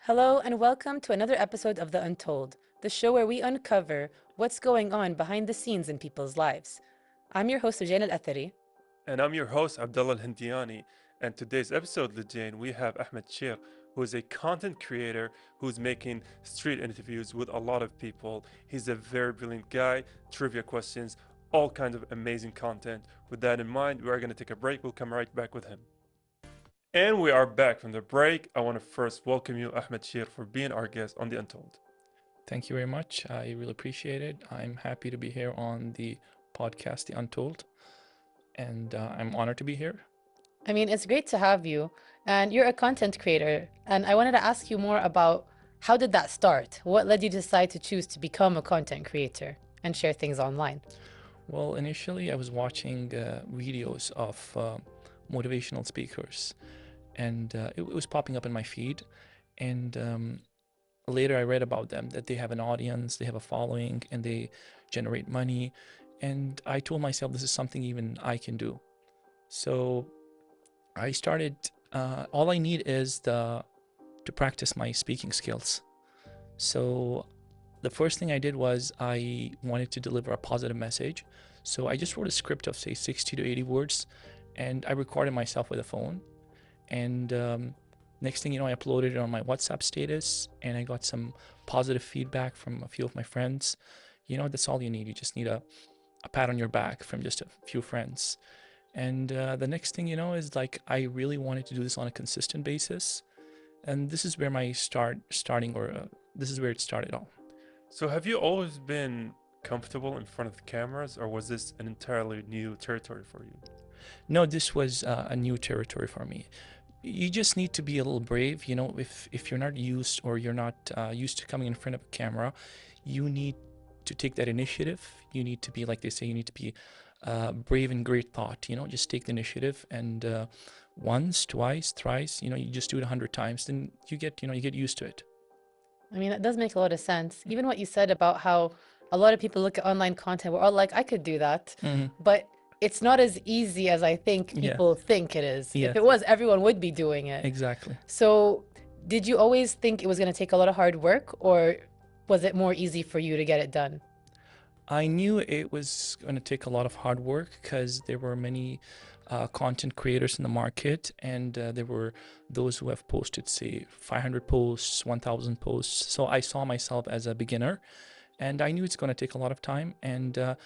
Hello, and welcome to another episode of The Untold, the show where we uncover what's going on behind the scenes in people's lives. I'm your host, الأثري. And I'm your host, Abdullah Al-Hindiani. And today's episode, Lajane, we have Ahmed Sher, who is a content creator who's making street interviews with a lot of people. He's a very brilliant guy, trivia questions, all kinds of amazing content. With that in mind, we are going to take a break. We'll come right back with him. And we are back from the break. I want to first welcome you, Ahmed Sher, for being our guest on The Untold. Thank you very much. I really appreciate it. I'm happy to be here on the podcast, The Untold, and I'm honored to be here. I mean, it's great to have you, and you're a content creator, and I wanted to ask you more about how did that start? What led you to decide to choose to become a content creator and share things online? Well, initially, I was watching videos of motivational speakers, and it was popping up in my feed. And later, I read about them that they have an audience, they have a following, and they generate money. And I told myself this is something even I can do. So I started. All I need is to practice my speaking skills. So the first thing I did was I wanted to deliver a positive message. So I just wrote a script of say 60 to 80 words, and I recorded myself with a phone. And next thing you know, I uploaded it on my WhatsApp status, and I got some positive feedback from a few of my friends. You know, that's all you need. You just need a pat on your back from just a few friends. And the next thing you know is like I really wanted to do this on a consistent basis, and this is where my this is where it started all. So, have you always been comfortable in front of the cameras, or was this an entirely new territory for you? No, this was a new territory for me. You just need to be a little brave. You know, if you're not used or you're not used to coming in front of a camera, you need to take that initiative. You need to be, like they say, you need to be brave and great thought. You know, just take the initiative, and once, twice, thrice. You know, you just do it 100 times, then you get used to it. I mean, that does make a lot of sense. Even what you said about how a lot of people look at online content, we're all like, I could do that. But it's not as easy as I think Yeah. people think it is. Yeah. If it was, everyone would be doing it. Exactly. So, did you always think it was going to take a lot of hard work, or was it more easy for you to get it done? I knew it was going to take a lot of hard work because there were many content creators in the market, and there were those who have posted, say, 500 posts, 1,000 posts. So I saw myself as a beginner, and I knew it's going to take a lot of time. And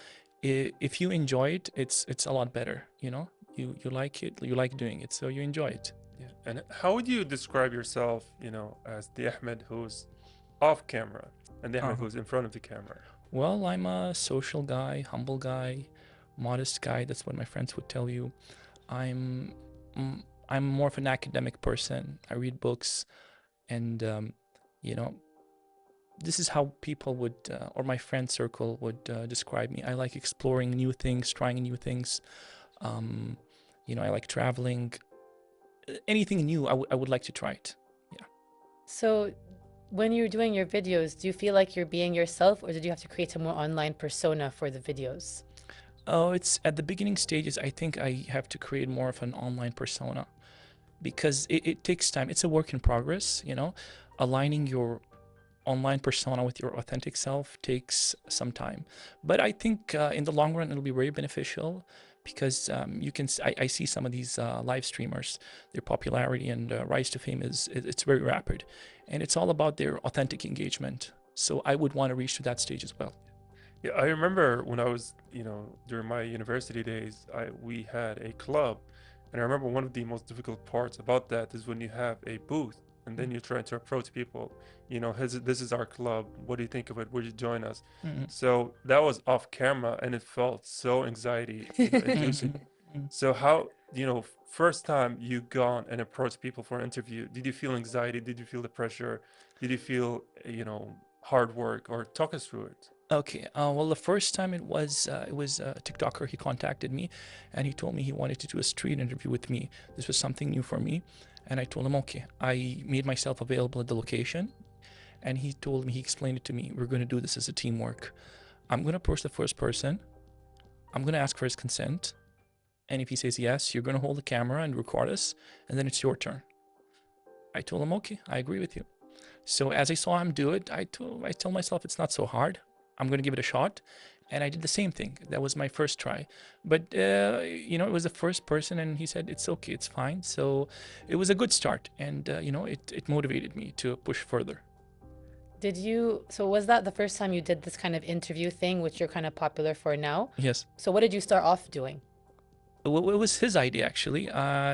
if you enjoy it, it's a lot better. You know, you like it, you like doing it, so you enjoy it. Yeah. And how would you describe yourself, as the Ahmed who's off camera and the Ahmed who's in front of the camera? Well, I'm a social guy, humble guy, modest guy. That's what my friends would tell you. I'm I'm more of an academic person. I read books, and you know, this is how people would, or my friend circle would describe me. I like exploring new things, trying new things. Um, I like traveling. Anything new, I would like to try it. Yeah. So, when you're doing your videos, do you feel like you're being yourself, or did you have to create a more online persona for the videos? Oh, it's at the beginning stages. I think I have to create more of an online persona because it takes time. It's a work in progress, aligning your online persona with your authentic self takes some time. But I think in the long run, it'll be very beneficial because I see some of these live streamers, their popularity and rise to fame it's very rapid, and it's all about their authentic engagement. So I would want to reach to that stage as well. Yeah, I remember when I was, during my university days, we had a club, and I remember one of the most difficult parts about that is when you have a booth and then you're trying to approach people, this is our club. What do you think of it? Would you join us? So that was off camera, and it felt so anxiety inducing. So how, first time you gone and approached people for an interview, did you feel anxiety? Did you feel the pressure? Did you feel, hard work? Or talk us through it. Okay. Well, the first time it was a TikToker. He contacted me, and he told me he wanted to do a street interview with me. This was something new for me, and I told him, okay. I made myself available at the location, and he explained it to me. We're going to do this as a teamwork. I'm going to approach the first person. I'm going to ask for his consent, and if he says yes, you're going to hold the camera and record us, and then it's your turn. I told him, okay, I agree with you. So as I saw him do it, I told myself it's not so hard. I'm going to give it a shot. And I did the same thing. That was my first try. But, you know, it was the first person and he said, it's okay, it's fine. So it was a good start. And, you know, it motivated me to push further. So was that the first time you did this kind of interview thing, which you're kind of popular for now? Yes. So what did you start off doing? Well, it was his idea, actually.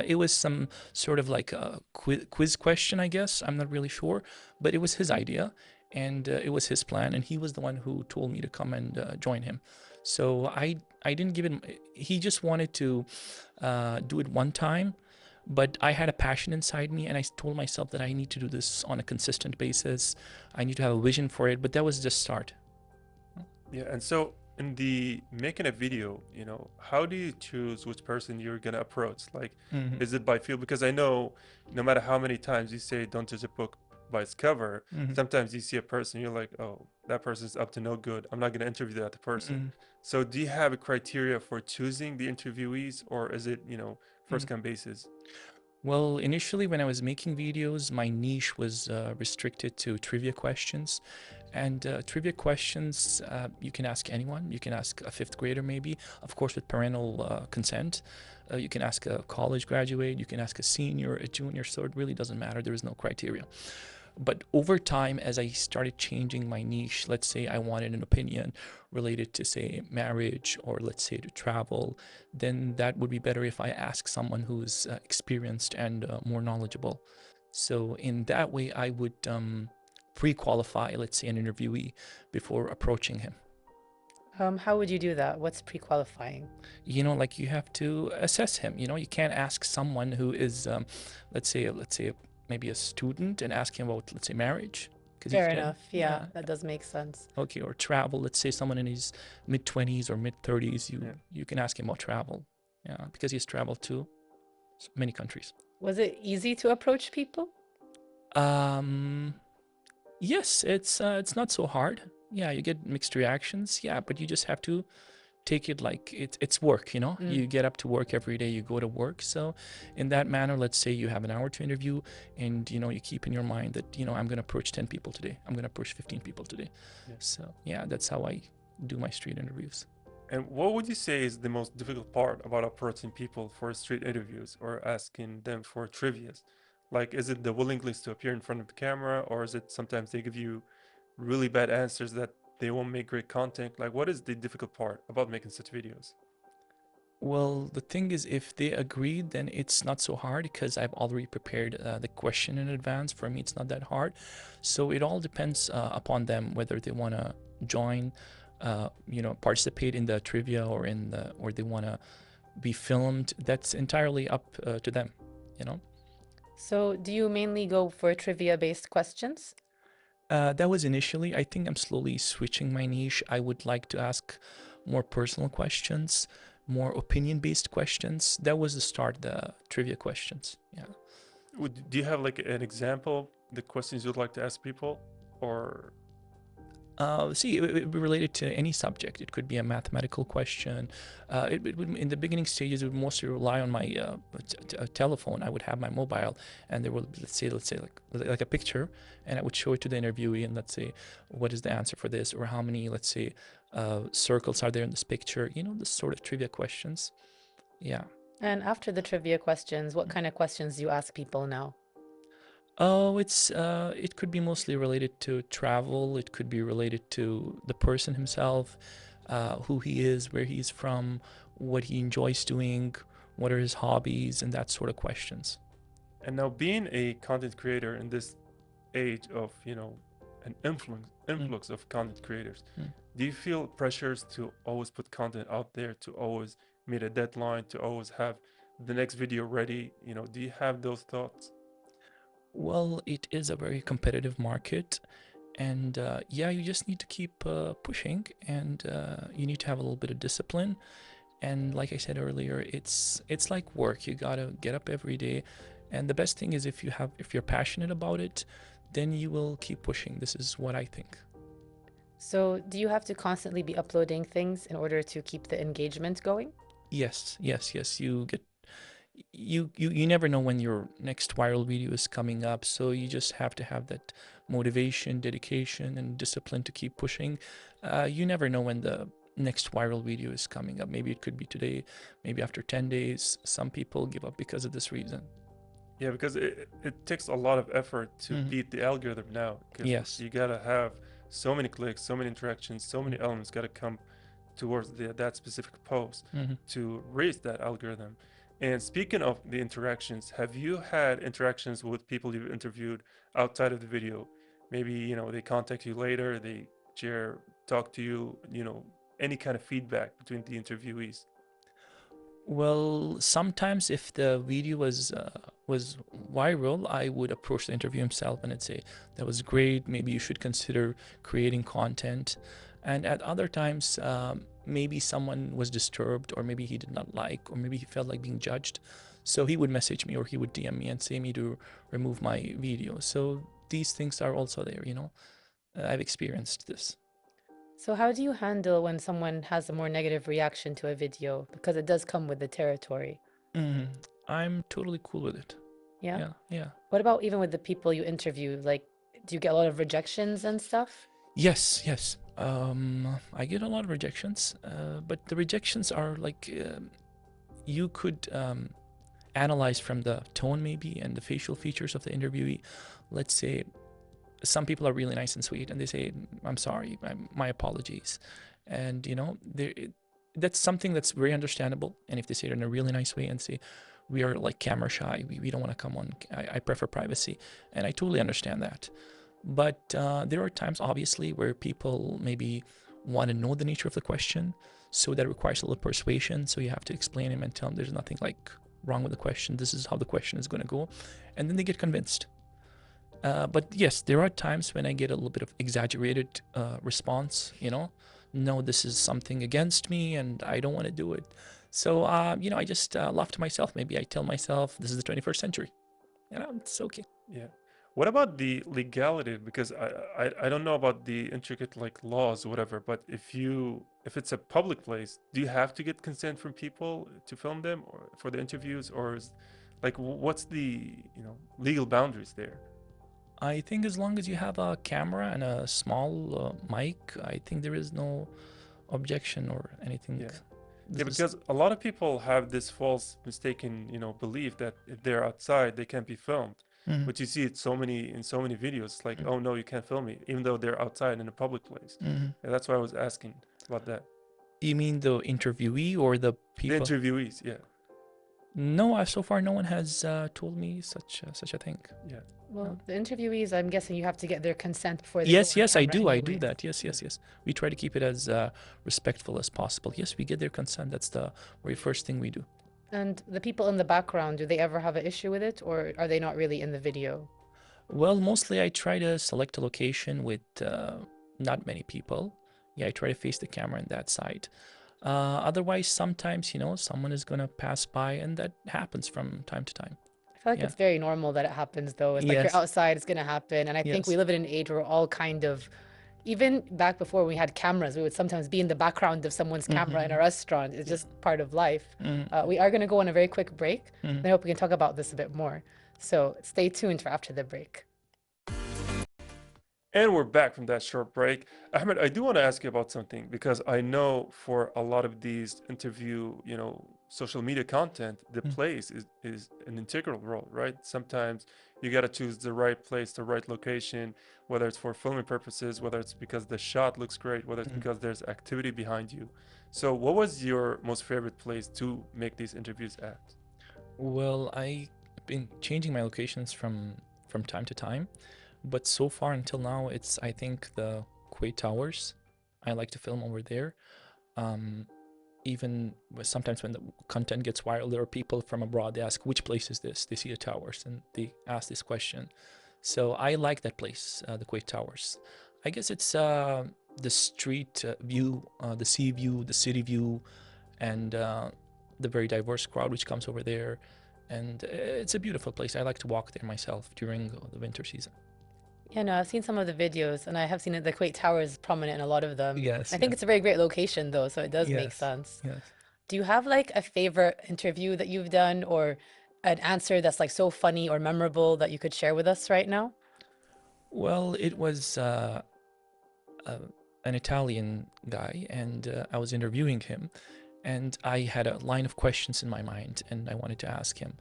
It was some sort of like a quiz question, I guess. I'm not really sure. But it was his idea. And it was his plan, and he was the one who told me to come and join him. So I didn't give him. He just wanted to do it one time, but I had a passion inside me, and I told myself that I need to do this on a consistent basis. I need to have a vision for it, but that was just start. Yeah, and so in the making a video, you know, how do you choose which person you're gonna approach? Like, is it by feel? Because I know no matter how many times you say don't judge a book by its cover, sometimes you see a person, you're like, oh, that person's up to no good. I'm not gonna interview that person. So do you have a criteria for choosing the interviewees, or is it, you know, first come basis? Well, initially when I was making videos, my niche was restricted to trivia questions. And trivia questions, you can ask anyone. You can ask a fifth grader maybe, of course with parental consent. You can ask a college graduate, you can ask a senior, a junior, so it really doesn't matter. There is no criteria. But over time, as I started changing my niche, let's say I wanted an opinion related to, say, marriage, or let's say to travel, then that would be better if I ask someone who's experienced and more knowledgeable. So in that way, I would pre-qualify, let's say, an interviewee before approaching him. How would you do that? What's pre-qualifying? You know, like you have to assess him. You know, you can't ask someone who is, let's say maybe a student and ask him about, let's say, marriage. Fair enough. Yeah, that does make sense. Okay, or travel. Let's say someone in his mid-20s or mid-30s, you can ask him about travel. Yeah, because he's traveled to many countries. Was it easy to approach people? Yes, it's not so hard. Yeah, you get mixed reactions. Yeah, but you just have to take it like it's work, you know. You get up to work every day, you go to work. So in that manner, let's say you have an hour to interview, and you know, you keep in your mind that, you know, I'm going to approach 10 people today, I'm going to approach 15 people today. So yeah, that's how I do my street interviews. And what would you say is the most difficult part about approaching people for street interviews or asking them for trivias? Like, is it the willingness to appear in front of the camera, or is it sometimes they give you really bad answers that they won't make great content? Like, what is the difficult part about making such videos? Well, the thing is, if they agree, then it's not so hard because I've already prepared the question in advance. For me, it's not that hard. So it all depends upon them, whether they want to join, you know, participate in the trivia, or or they want to be filmed. That's entirely up to them, you know. So do you mainly go for trivia-based questions? That was initially. I think I'm slowly switching my niche. I would like to ask more personal questions, more opinion-based questions. That was the start, the trivia questions. Yeah. Do you have like an example, the questions you'd like to ask people, or? See, it would be related to any subject. It could be a mathematical question. It would, in the beginning stages, it would mostly rely on my telephone. I would have my mobile, and there will, let's say like a picture, and I would show it to the interviewee, and let's say, what is the answer for this, or how many, let's say, circles are there in this picture? You know, this sort of trivia questions. Yeah. And after the trivia questions, what kind of questions do you ask people now? Oh, it could be mostly related to travel. It could be related to the person himself, who he is, where he's from, what he enjoys doing, what are his hobbies, and that sort of questions. And now, being a content creator in this age of, you know, an influx of content creators, do you feel pressures to always put content out there, to always meet a deadline, to always have the next video ready? You know, do you have those thoughts? Well, it is a very competitive market, and yeah, you just need to keep pushing, and you need to have a little bit of discipline. And like I said earlier, it's like work. You gotta get up every day, and the best thing is if you're passionate about it, then you will keep pushing. This is what I think. So do you have to constantly be uploading things in order to keep the engagement going? Yes. you never know when your next viral video is coming up, so you just have to have that motivation, dedication, and discipline to keep pushing. You never know when the next viral video is coming up. Maybe it could be today, maybe after 10 days. Some people give up because of this reason. Yeah, because it takes a lot of effort to beat the algorithm now. Because Yes. you gotta have so many clicks, so many interactions, so many elements gotta come towards that specific post to raise that algorithm. And speaking of the interactions, have you had interactions with people you've interviewed outside of the video? Maybe, you know, they contact you later, they share, talk to you, you know, any kind of feedback between the interviewees? Well, sometimes if the video was viral, I would approach the interview himself and I'd say, that was great, maybe you should consider creating content. And at other times, maybe someone was disturbed, or maybe he did not like, or maybe he felt like being judged. So he would message me or he would DM me and say me to remove my video. So these things are also there, you know. I've experienced this. So how do you handle when someone has a more negative reaction to a video? Because it does come with the territory. I'm totally cool with it. Yeah? Yeah. What about even with the people you interview? Like, do you get a lot of rejections and stuff? Yes. I get a lot of rejections, but the rejections are like, you could analyze from the tone maybe and the facial features of the interviewee. Let's say some people are really nice and sweet and they say, I'm sorry, my apologies. And, you know, that's something that's very understandable. And if they say it in a really nice way and say, we are like camera shy, we don't want to come on, I prefer privacy. And I totally understand that. But there are times, obviously, where people maybe want to know the nature of the question. So that requires a little persuasion. So you have to explain them and tell them there's nothing like wrong with the question. This is how the question is going to go. And then they get convinced. But yes, there are times when I get a little bit of exaggerated response, you know, no, this is something against me and I don't want to do it. So, you know, I just laugh to myself. Maybe I tell myself this is the 21st century. You know, it's okay. Yeah. What about the legality? Because I don't know about the intricate like laws or whatever, but if it's a public place, do you have to get consent from people to film them or for the interviews, or is like what's the, you know, legal boundaries there? I think as long as you have a camera and a small mic, I think there is no objection or anything. Yeah, because a lot of people have this false mistaken, you know, belief that if they're outside, they can't be filmed. But you see it in so many videos, like, oh no, you can't film me, even though they're outside in a public place. And that's why I was asking about that. You mean the interviewee or the people? The interviewees, yeah. No, so far no one has told me such a thing. Yeah. Well, the interviewees, I'm guessing you have to get their consent before they Yes, go on I do. camera I do anyways. that. Yes. We try to keep it as respectful as possible. Yes, we get their consent. That's the very first thing we do. And the people in the background, do they ever have an issue with it, or are they not really in the video? Well, mostly I try to select a location with not many people. Yeah, I try to face the camera on that side. Otherwise, sometimes, you know, someone is going to pass by, and that happens from time to time. I feel like it's very normal that it happens, though. It's like you're outside, it's going to happen. And I think we live in an age where we're all kind of, even back before we had cameras, we would sometimes be in the background of someone's camera in a restaurant. It's just part of life. We are going to go on a very quick break. And I hope we can talk about this a bit more. So stay tuned for after the break. And we're back from that short break. Ahmed, I do want to ask you about something, because I know for a lot of these interview, you know, social media content, the place is an integral role, right? Sometimes you got to choose the right place, the right location, whether it's for filming purposes, whether it's because the shot looks great, whether it's because there's activity behind you. So what was your most favorite place to make these interviews at? Well, I've been changing my locations from time to time. But so far until now, it's, I think, the Kuwait Towers. I like to film over there. Even sometimes when the content gets viral, there are people from abroad, they ask, which place is this? They see the towers and they ask this question. So I like that place, the Kuwait Towers. I guess it's the street view, the sea view, the city view, and the very diverse crowd which comes over there. And it's a beautiful place. I like to walk there myself during the winter season. Yeah, no, I've seen some of the videos, and I have seen the Kuwait Tower is prominent in a lot of them. Yes. I think it's a very great location, though, so it does make sense. Yes. Do you have like a favorite interview that you've done, or an answer that's like so funny or memorable that you could share with us right now? Well, it was an Italian guy, and I was interviewing him, and I had a line of questions in my mind, and I wanted to ask him.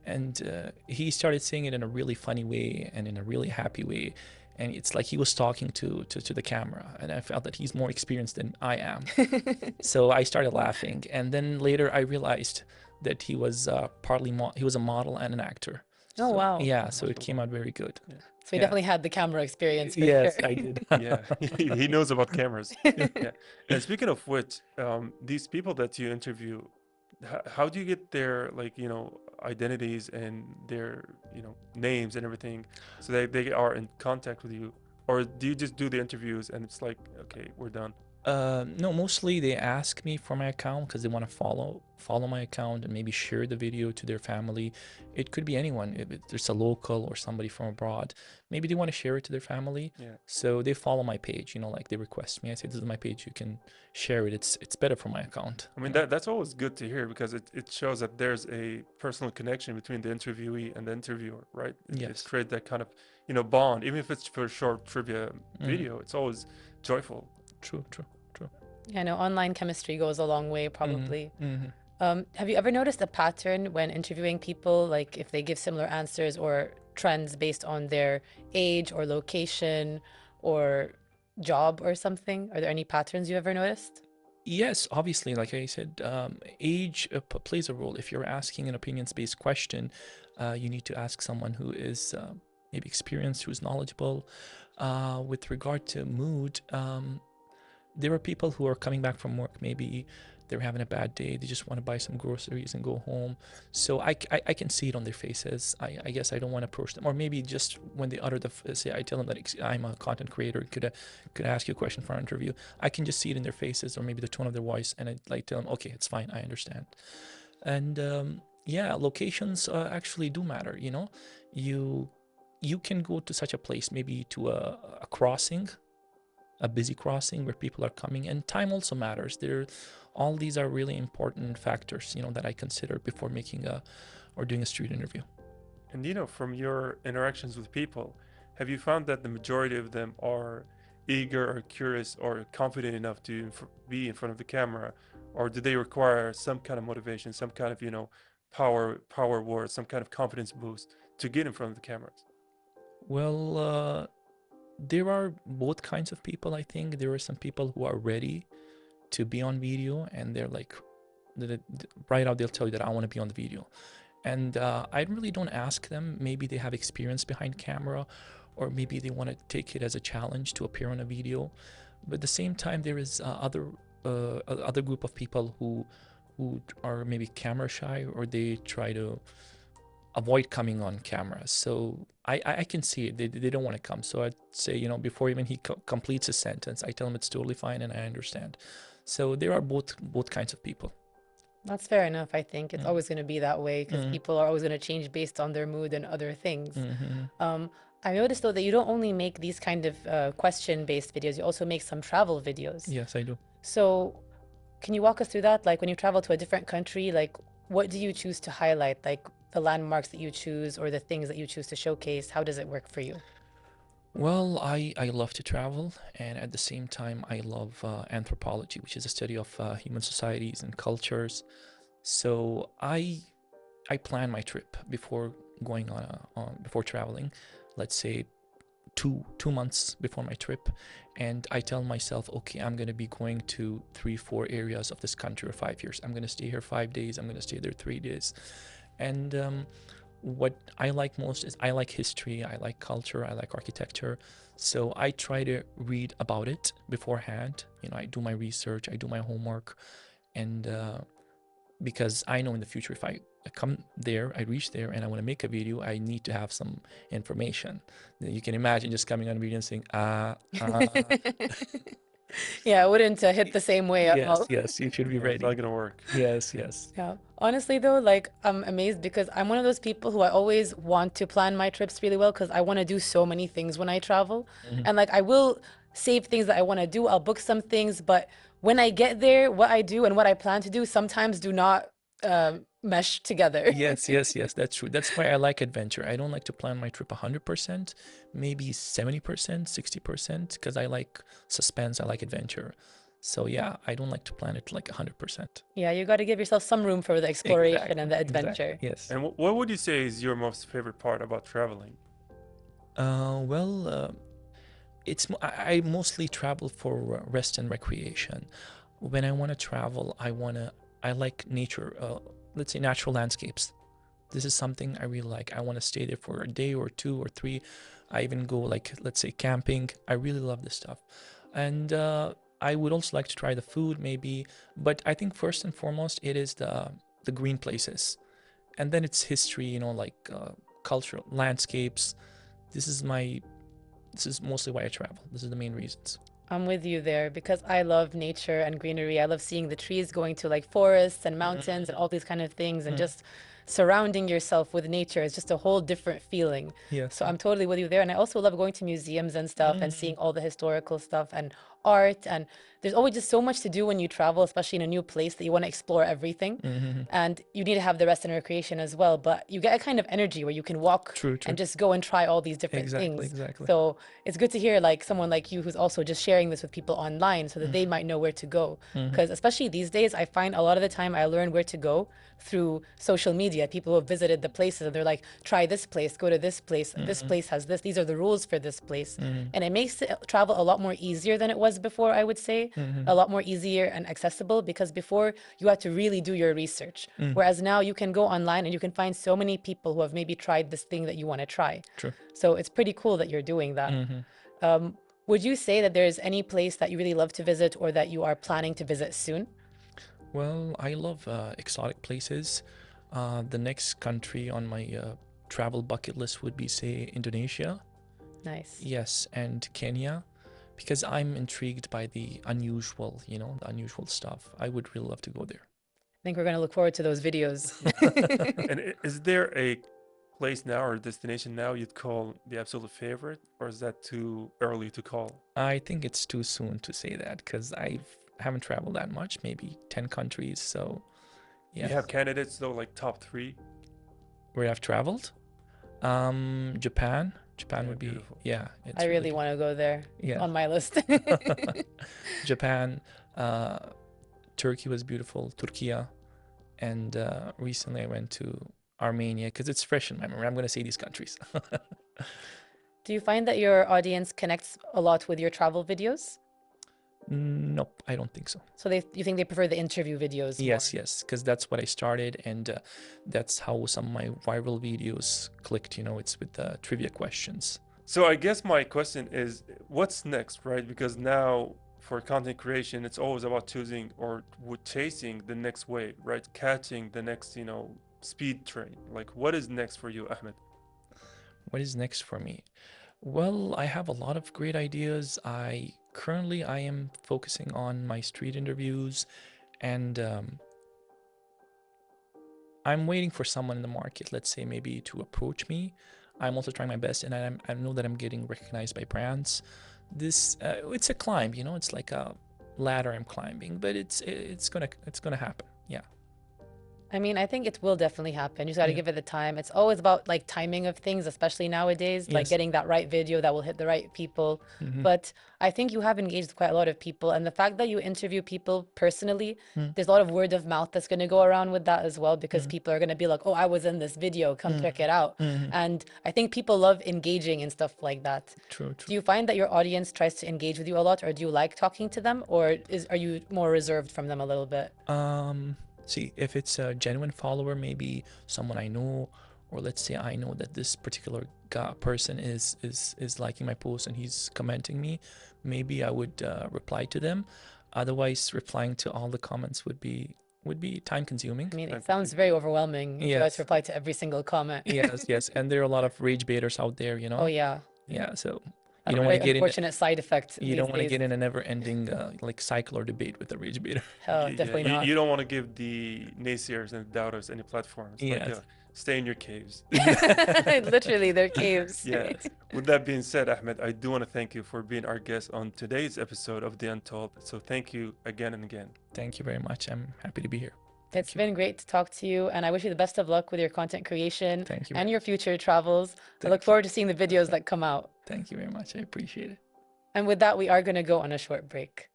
And he started saying it in a really funny way and in a really happy way. And it's like he was talking to the camera, and I felt that he's more experienced than I am. So I started laughing, and then later I realized that he was he was a model and an actor. Oh, So, wow. yeah, so it came out very good. Yeah. So he definitely had the camera experience for Yes, sure. I did. Yeah, he knows about cameras. Yeah. And speaking of which, these people that you interview, how do you get their, like, identities and their, names and everything, so they are in contact with you? Or do you just do the interviews and it's like, okay, we're done? No, mostly they ask me for my account because they want to follow my account and maybe share the video to their family. It could be anyone. If there's a local or somebody from abroad, maybe they want to share it to their family. Yeah. So they follow my page, like they request me. I say, this is my page, you can share it. It's better for my account. I mean, that's always good to hear, because it shows that there's a personal connection between the interviewee and the interviewer, right? Yes. It's create that kind of, bond. Even if it's for a short trivia video, it's always joyful. True. Yeah, no, online chemistry goes a long way, probably. Mm-hmm. Have you ever noticed a pattern when interviewing people, like if they give similar answers or trends based on their age or location or job or something? Are there any patterns you ever noticed? Yes, obviously, like I said, age plays a role. If you're asking an opinions-based question, you need to ask someone who is maybe experienced, who's knowledgeable. With regard to mood, there are people who are coming back from work. Maybe they're having a bad day. They just want to buy some groceries and go home. So I can see it on their faces. I guess I don't want to approach them. Or maybe just when they utter say, I tell them that I'm a content creator. Could I ask you a question for an interview? I can just see it in their faces, or maybe the tone of their voice, and I like tell them, okay, it's fine, I understand. And yeah, locations actually do matter. You can go to such a place, maybe to a crossing, a busy crossing where people are coming, and time also matters. All these are really important factors, that I consider before making or doing a street interview. And from your interactions with people, have you found that the majority of them are eager or curious or confident enough to be in front of the camera, or do they require some kind of motivation, some kind of power word, some kind of confidence boost to get in front of the cameras? Well, there are both kinds of people. I think there are some people who are ready to be on video, and they're like, right out, they'll tell you that I want to be on the video. And I really don't ask them. Maybe they have experience behind camera, or maybe they want to take it as a challenge to appear on a video. But at the same time, there is other group of people who are maybe camera shy, or they try to avoid coming on camera. So I can see it. They don't want to come. So I'd say, before even he completes a sentence, I tell him it's totally fine and I understand. So there are both kinds of people. That's fair enough. I think it's always going to be that way, because people are always going to change based on their mood and other things. I noticed though that you don't only make these kind of question-based videos, you also make some travel videos. Yes, I do. So can you walk us through that? Like when you travel to a different country, like what do you choose to highlight? Like the landmarks that you choose, or the things that you choose to showcase? How does it work for you? Well, I love to travel, and at the same time, I love anthropology, which is a study of human societies and cultures. So I plan my trip before going before traveling. Let's say two months before my trip, and I tell myself, okay, I'm going to be going to 3-4 areas of this country, or 5 years. I'm going to stay here 5 days. I'm going to stay there 3 days, and what I like most is I like history, I like culture, I like architecture. So I try to read about it beforehand. I do my research, I do my homework, and because I know in the future, if I come there, I reach there and I want to make a video, I need to have some information. You can imagine just coming on a video and saying, Yeah, it wouldn't hit the same way at all. Yes, you should be ready. It's not gonna work. Yes. Yeah. Honestly though, like I'm amazed, because I'm one of those people who I always want to plan my trips really well, because I want to do so many things when I travel. And like I will save things that I want to do. I'll book some things, but when I get there, what I do and what I plan to do sometimes do not mesh together. Yes, yes, yes, that's true. That's why I like adventure. I don't like to plan my trip 100%, maybe 70%, 60%, because I like suspense, I like adventure. So yeah, I don't like to plan it like 100%. Yeah, you got to give yourself some room for the exploration and the adventure. Exactly, yes. And what would you say is your most favorite part about traveling? I mostly travel for rest and recreation. When I want to travel, I like nature, let's say natural landscapes. This is something I really like. I want to stay there for a day or 2 or 3. I even go like, let's say, camping. I really love this stuff. And I would also like to try the food maybe, but I think first and foremost, it is the green places. And then it's history, you know, like cultural landscapes. This is mostly why I travel. This is the main reasons. I'm with you there because I love nature and greenery. I love seeing the trees going to like forests and mountains and all these kind of things, and just surrounding yourself with nature is just a whole different feeling. Yes. So I'm totally with you there. And I also love going to museums and stuff and seeing all the historical stuff and art. And there's always just so much to do when you travel, especially in a new place that you want to explore everything. And you need to have the rest and recreation as well. But you get a kind of energy where you can walk and just go and try all these different things. Exactly. So it's good to hear like someone like you who's also just sharing this with people online so that they might know where to go. Because especially these days, I find a lot of the time I learn where to go through social media. People who have visited the places and they're like, try this place, go to this place. This place has this. These are the rules for this place. And it makes travel a lot more easier than it was before, I would say. A lot more easier and accessible, because before you had to really do your research. Whereas now you can go online and you can find so many people who have maybe tried this thing that you want to try. True. So it's pretty cool that you're doing that. Would you say that there's any place that you really love to visit or that you are planning to visit soon? Well, I love exotic places. The next country on my travel bucket list would be, say, Indonesia. Nice. Yes, and Kenya, because I'm intrigued by the unusual, you know, the unusual stuff. I would really love to go there. I think we're going to look forward to those videos. And is there a place now or destination now you'd call the absolute favorite, or is that too early to call? I think it's too soon to say that because I haven't traveled that much, maybe 10 countries. So, yeah. You have candidates though, like top 3? Where I've traveled? Japan. Japan would be, beautiful. Yeah. I really want to go there. Yeah. On my list. Japan, Turkey was beautiful, Turkiya, and recently I went to Armenia because it's fresh in my memory. I'm going to say these countries. Do you find that your audience connects a lot with your travel videos? Nope, I don't think so. So you think they prefer the interview videos more? Yes, because that's what I started, and that's how some of my viral videos clicked. You know, it's with trivia questions. So I guess my question is, what's next, right? Because now for content creation, it's always about choosing or chasing the next wave, right? Catching the next, you know, speed train. Like, what is next for you, Ahmed? What is next for me? Well, I have a lot of great ideas. Currently I am focusing on my street interviews, and I'm waiting for someone in the market, let's say maybe to approach me. I'm also trying my best, and I know that I'm getting recognized by brands. This it's a climb, you know, it's like a ladder I'm climbing, but it's gonna happen. Yeah. I mean, I think it will definitely happen. You just got to give it the time. It's always about like timing of things, especially nowadays, like getting that right video that will hit the right people. But I think you have engaged with quite a lot of people. And the fact that you interview people personally, there's a lot of word of mouth that's going to go around with that as well, because people are going to be like, oh, I was in this video, come check it out. And I think people love engaging and stuff like that. True. Do you find that your audience tries to engage with you a lot, or do you like talking to them, or are you more reserved from them a little bit? See, if it's a genuine follower, maybe someone I know, or let's say I know that this particular person is liking my post and he's commenting me, maybe I would reply to them. Otherwise, replying to all the comments would be time consuming. I mean, it sounds very overwhelming. You guys reply to every single comment. Yes, and there are a lot of rage baiters out there, you know. Oh yeah. Yeah, so you don't want to get unfortunate side effect. You don't want to get in a never-ending like cycle or debate with a rage baiter. Oh, definitely not. You don't want to give the naysayers and doubters any platforms. Yes. stay in your caves. Literally, they're caves. Yes. With that being said, Ahmed, I do want to thank you for being our guest on today's episode of The Untold. So thank you again and again. Thank you very much. I'm happy to be here. It's been great to talk to you, and I wish you the best of luck with your content creation and your future travels. I look forward to seeing the videos that come out. Thank you very much. I appreciate it. And with that, we are going to go on a short break.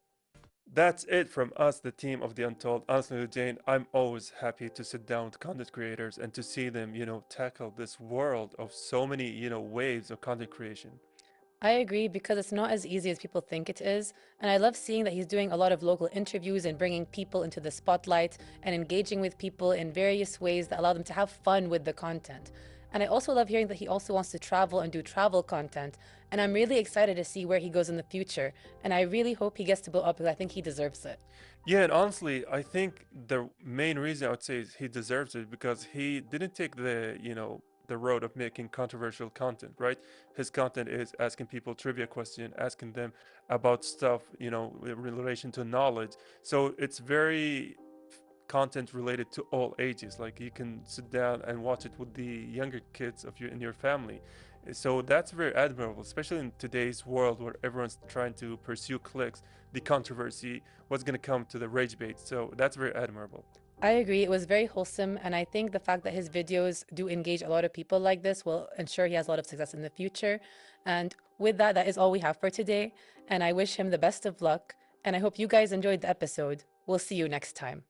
That's it from us, the team of The Untold. Honestly, Jane, I'm always happy to sit down with content creators and to see them, tackle this world of so many, waves of content creation. I agree, because it's not as easy as people think it is. And I love seeing that he's doing a lot of local interviews and bringing people into the spotlight and engaging with people in various ways that allow them to have fun with the content. And I also love hearing that he also wants to travel and do travel content. And I'm really excited to see where he goes in the future. And I really hope he gets to blow up, because I think he deserves it. Yeah, and honestly, I think the main reason I would say is he deserves it because he didn't take the road of making controversial content, right? His content is asking people trivia questions, asking them about stuff, in relation to knowledge. So it's very content related to all ages. Like you can sit down and watch it with the younger kids in your family. So that's very admirable, especially in today's world where everyone's trying to pursue clicks, the controversy, what's going to come to the rage bait. So that's very admirable. I agree. It was very wholesome. And I think the fact that his videos do engage a lot of people like this will ensure he has a lot of success in the future. And with that, that is all we have for today. And I wish him the best of luck. And I hope you guys enjoyed the episode. We'll see you next time.